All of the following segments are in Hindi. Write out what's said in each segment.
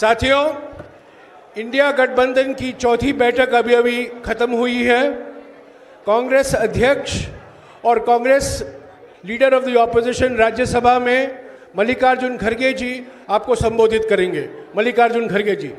साथियों, इंडिया गठबंधन की चौथी बैठक अभी खत्म हुई है। कांग्रेस अध्यक्ष और Congress leader of the opposition Rajya Sabha में मल्लिकार्जुन खड़गे जी आपको संबोधित करेंगे। मल्लिकार्जुन खड़गे जी।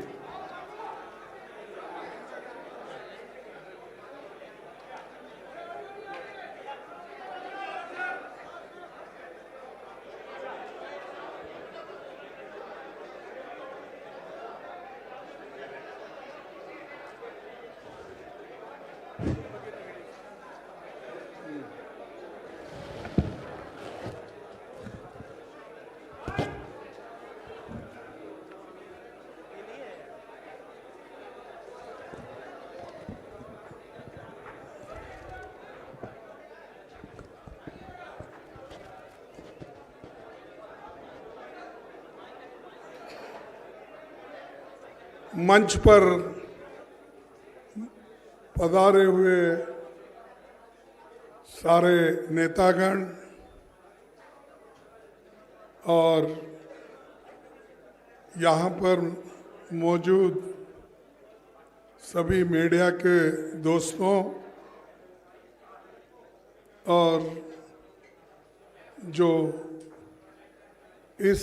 मंच पर पधारे हुए सारे नेतागण और यहाँ पर मौजूद सभी मीडिया के दोस्तों और जो इस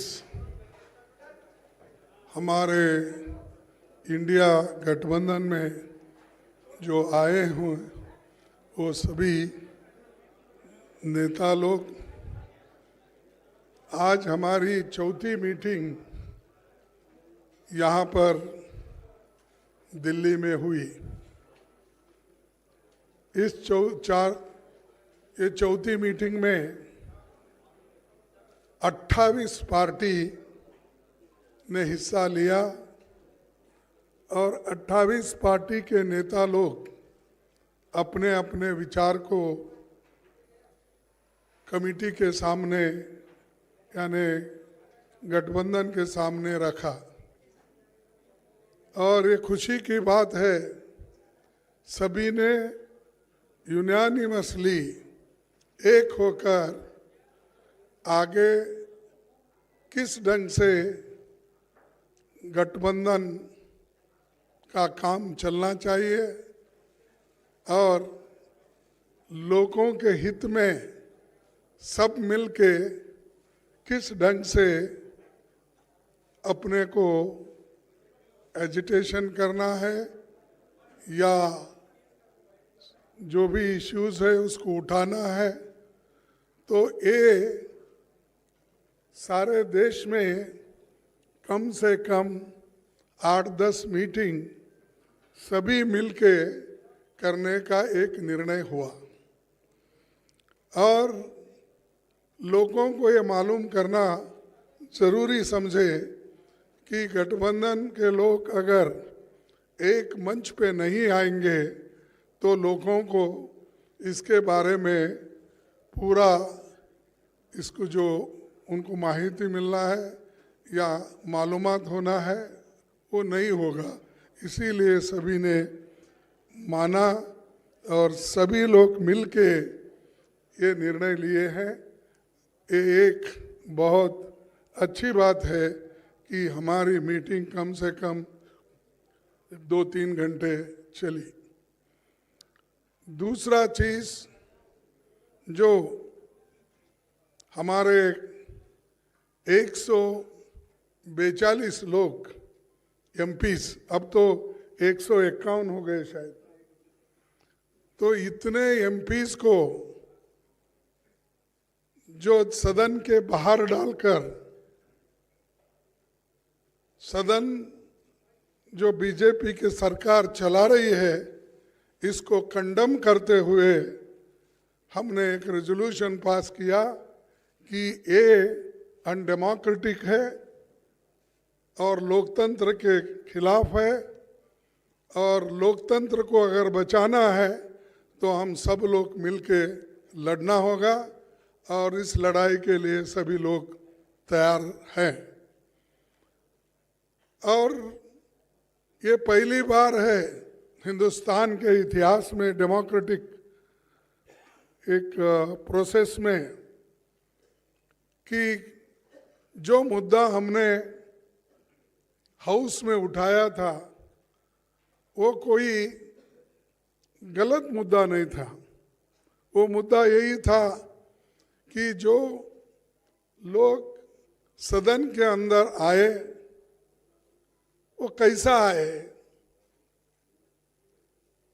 हमारे इंडिया गठबंधन में जो आए हुए वो सभी नेता लोग, आज हमारी चौथी मीटिंग यहाँ पर दिल्ली में हुई। इस चौथी मीटिंग में 28 पार्टी ने हिस्सा लिया और 28 पार्टी के नेता लोग अपने अपने विचार को कमेटी के सामने यानी गठबंधन के सामने रखा। और ये खुशी की बात है, सभी ने यूनानिमसली एक होकर आगे किस ढंग से गठबंधन का काम चलना चाहिए और लोगों के हित में सब मिलके किस ढंग से अपने को एजिटेशन करना है या जो भी इश्यूज है उसको उठाना है। तो ये सारे देश में कम से कम 8-10 मीटिंग सभी मिलके करने का एक निर्णय हुआ और लोगों को ये मालूम करना जरूरी समझे कि गठबंधन के लोग अगर एक मंच पे नहीं आएंगे तो लोगों को इसके बारे में पूरा इसको जो उनको माहिती मिलना है या मालूमात होना है वो नहीं होगा। इसीलिए सभी ने माना और सभी लोग मिलके ये निर्णय लिए हैं। ये एक बहुत अच्छी बात है कि हमारी मीटिंग कम से कम 2-3 घंटे चली। दूसरा चीज़ जो हमारे 142 लोग एमपीस, अब तो 151 हो गए शायद, तो इतने एमपीस को जो सदन के बाहर डालकर सदन जो बीजेपी की सरकार चला रही है इसको कंडम करते हुए हमने एक रेजोल्यूशन पास किया कि ये अनडेमोक्रेटिक है और लोकतंत्र के खिलाफ है और लोकतंत्र को अगर बचाना है तो हम सब लोग मिलके लड़ना होगा और इस लड़ाई के लिए सभी लोग तैयार हैं। और ये पहली बार है हिंदुस्तान के इतिहास में डेमोक्रेटिक एक प्रोसेस में कि जो मुद्दा हमने हाउस में उठाया था वो कोई गलत मुद्दा नहीं था। वो मुद्दा यही था कि जो लोग सदन के अंदर आए वो कैसा आए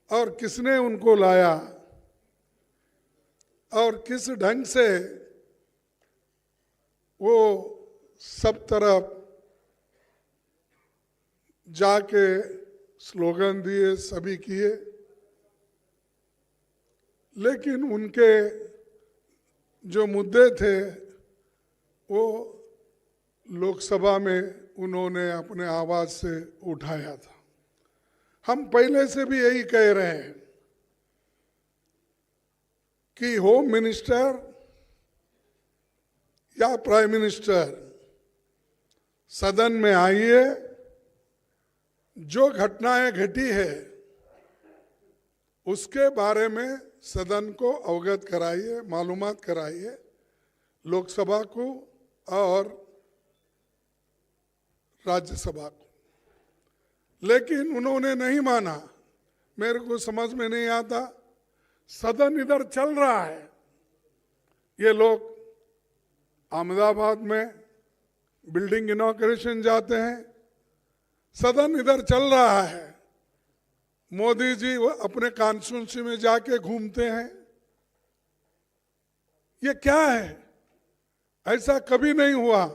और किसने उनको लाया और किस ढंग से वो सब तरफ जाके स्लोगन दिए, सभी किए, लेकिन उनके जो मुद्दे थे वो लोकसभा में उन्होंने अपने आवाज से उठाया था। हम पहले से भी यही कह रहे हैं कि होम मिनिस्टर या प्राइम मिनिस्टर सदन में आइए, जो घटनाएं घटी है उसके बारे में सदन को अवगत कराइए, मालूमात कराइए लोकसभा को और राज्यसभा को। लेकिन उन्होंने नहीं माना। मेरे को समझ में नहीं आता, सदन इधर चल रहा है, ये लोग अहमदाबाद में बिल्डिंग इनॉग्रेशन जाते हैं, सदन इधर चल रहा है, मोदी जी वो अपने कॉन्स्टिट्यूंसी में जाके घूमते हैं। ये क्या है? ऐसा कभी नहीं हुआ।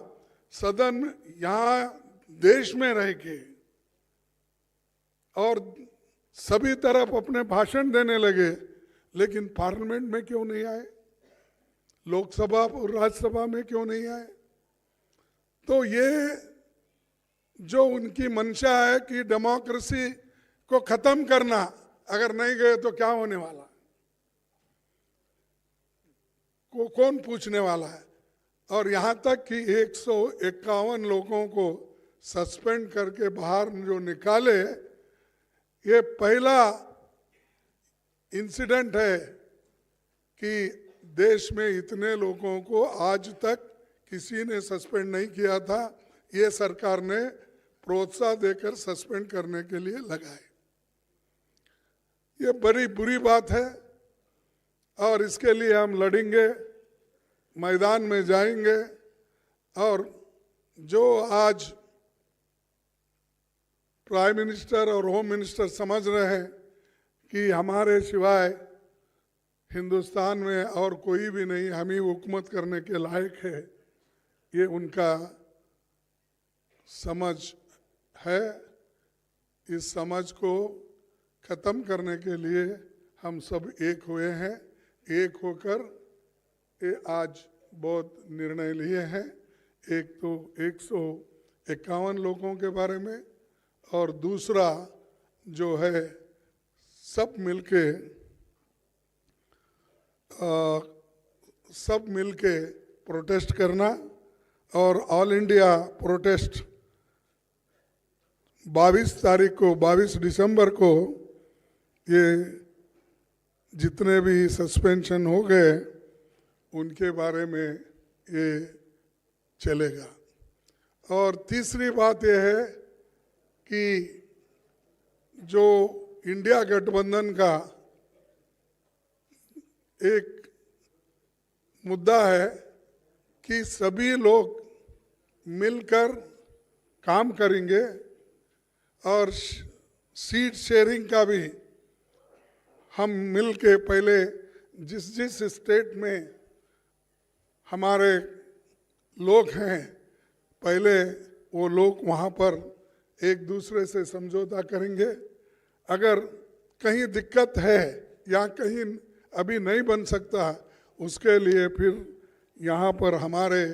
सदन यहाँ देश में रह के और सभी तरफ अपने भाषण देने लगे, लेकिन पार्लियामेंट में क्यों नहीं आए? लोकसभा और राज्यसभा में क्यों नहीं आए? तो ये जो उनकी मंशा है कि डेमोक्रेसी को खत्म करना, अगर नहीं गए तो क्या होने वाला को कौन पूछने वाला है? और यहां तक कि 151 लोगों को सस्पेंड करके बाहर जो निकाले, ये पहला इंसिडेंट है कि देश में इतने लोगों को आज तक किसी ने सस्पेंड नहीं किया था। ये सरकार ने प्रोत्साहन देकर सस्पेंड करने के लिए लगाए। ये बड़ी बुरी बात है और इसके लिए हम लड़ेंगे, मैदान में जाएंगे। और जो आज प्राइम मिनिस्टर और होम मिनिस्टर समझ रहे हैं कि हमारे सिवाय हिंदुस्तान में और कोई भी नहीं, हम ही हुकूमत करने के लायक है, ये उनका समझ है। इस समझ को खत्म करने के लिए हम सब एक हुए हैं। एक होकर ये आज बहुत निर्णय लिए हैं। एक तो 151 लोगों के बारे में, और दूसरा जो है सब मिलके प्रोटेस्ट करना। और ऑल इंडिया प्रोटेस्ट 22 दिसंबर को ये जितने भी सस्पेंशन हो गए उनके बारे में ये चलेगा। और तीसरी बात यह है कि जो इंडिया गठबंधन का एक मुद्दा है कि सभी लोग मिलकर काम करेंगे और सीट शेयरिंग का भी हम मिल के पहले जिस स्टेट में हमारे लोग हैं, पहले वो लोग वहाँ पर एक दूसरे से समझौता करेंगे। अगर कहीं दिक्कत है या कहीं अभी नहीं बन सकता, उसके लिए फिर यहाँ पर हमारे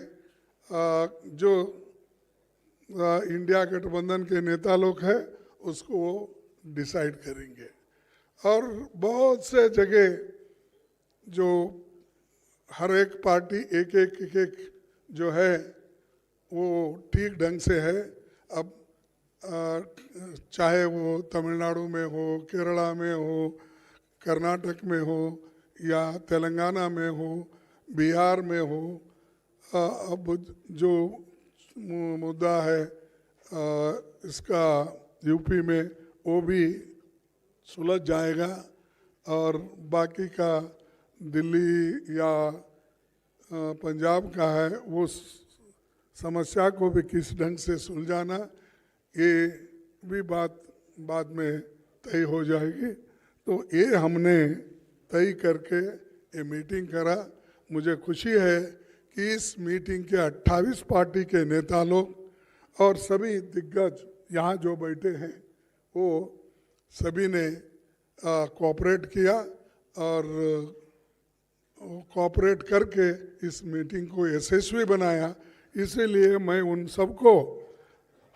जो इंडिया गठबंधन के नेता लोग हैं उसको वो डिसाइड करेंगे। और बहुत से जगह जो हर एक पार्टी एक जो है वो ठीक ढंग से है। अब चाहे वो तमिलनाडु में हो, केरला में हो, कर्नाटक में हो या तेलंगाना में हो, बिहार में हो, अब जो मुद्दा है इसका यूपी में वो भी सुलझ जाएगा और बाकी का दिल्ली या पंजाब का है वो समस्या को भी किस ढंग से सुलझाना, ये भी बात बाद में तय हो जाएगी। तो ये हमने तय करके ये मीटिंग करा। मुझे खुशी है कि इस मीटिंग के 28 पार्टी के नेता लोग और सभी दिग्गज यहाँ जो बैठे हैं वो सभी ने कोऑपरेट किया और कोऑपरेट करके इस मीटिंग को यशस्वी बनाया। इसीलिए मैं उन सबको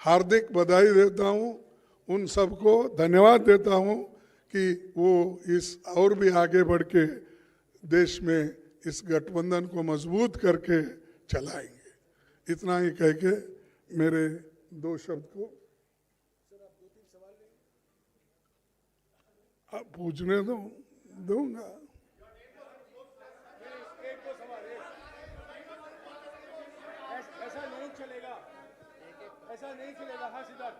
हार्दिक बधाई देता हूँ, उन सबको धन्यवाद देता हूँ कि वो इस और भी आगे बढ़ के देश में इस गठबंधन को मजबूत करके चलाएंगे। इतना ही कह के मेरे दो शब्द को आप पूछने दूंगा। ऐसा नहीं चलेगा, ऐसा नहीं चलेगा। हाँ सिद्धार्थ,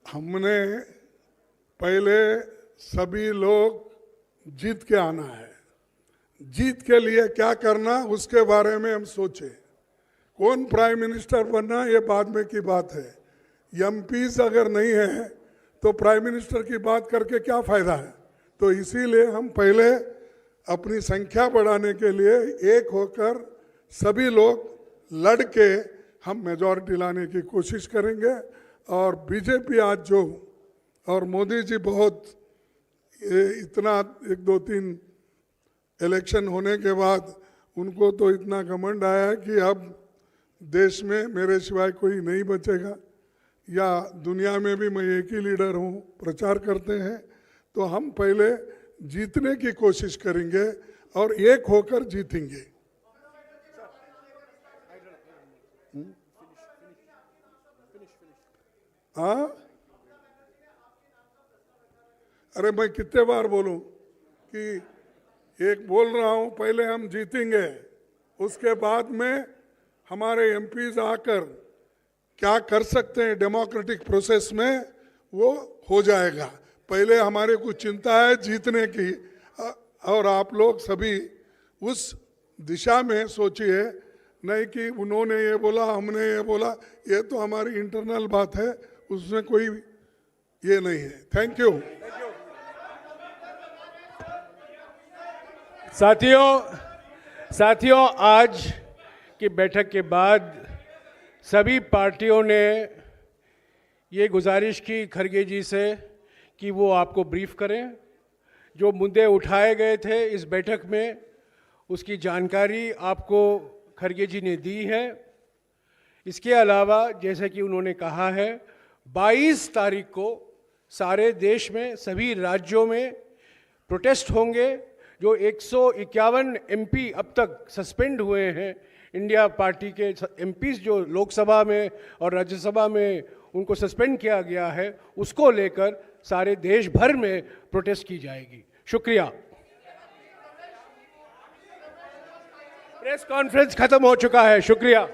हमने पहले सभी लोग जीत के आना है। जीत के लिए क्या करना उसके बारे में हम सोचे। कौन प्राइम मिनिस्टर बनना ये बाद में की बात है। एमपीज अगर नहीं है तो प्राइम मिनिस्टर की बात करके क्या फायदा है। तो इसीलिए हम पहले अपनी संख्या बढ़ाने के लिए एक होकर सभी लोग लड़ के हम मेजॉरिटी लाने की कोशिश करेंगे। और बीजेपी आज जो और मोदी जी बहुत इतना 1-2-3 इलेक्शन होने के बाद उनको तो इतना घमंड आया कि अब देश में मेरे सिवाय कोई नहीं बचेगा या दुनिया में भी मैं एक ही लीडर हूँ प्रचार करते हैं। तो हम पहले जीतने की कोशिश करेंगे और एक होकर जीतेंगे। हाँ, अरे मैं कितने बार बोलूं कि एक बोल रहा हूं, पहले हम जीतेंगे, उसके बाद में हमारे एमपीज आकर क्या कर सकते हैं डेमोक्रेटिक प्रोसेस में वो हो जाएगा। पहले हमारे को चिंता है जीतने की और आप लोग सभी उस दिशा में सोचिए, नहीं कि उन्होंने ये बोला हमने ये बोला। ये तो हमारी इंटरनल बात है, उसमें कोई ये नहीं है। Thank you. साथियों आज की बैठक के बाद सभी पार्टियों ने ये गुजारिश की खड़गे जी से कि वो आपको ब्रीफ करें। जो मुद्दे उठाए गए थे इस बैठक में उसकी जानकारी आपको खड़गे जी ने दी है। इसके अलावा जैसे कि उन्होंने कहा है 22 तारीख को सारे देश में सभी राज्यों में प्रोटेस्ट होंगे। जो 151 एमपी अब तक सस्पेंड हुए हैं, इंडिया पार्टी के एमपीज जो लोकसभा में और राज्यसभा में उनको सस्पेंड किया गया है, उसको लेकर सारे देश भर में प्रोटेस्ट की जाएगी। शुक्रिया। प्रेस कॉन्फ्रेंस खत्म हो चुका है। शुक्रिया।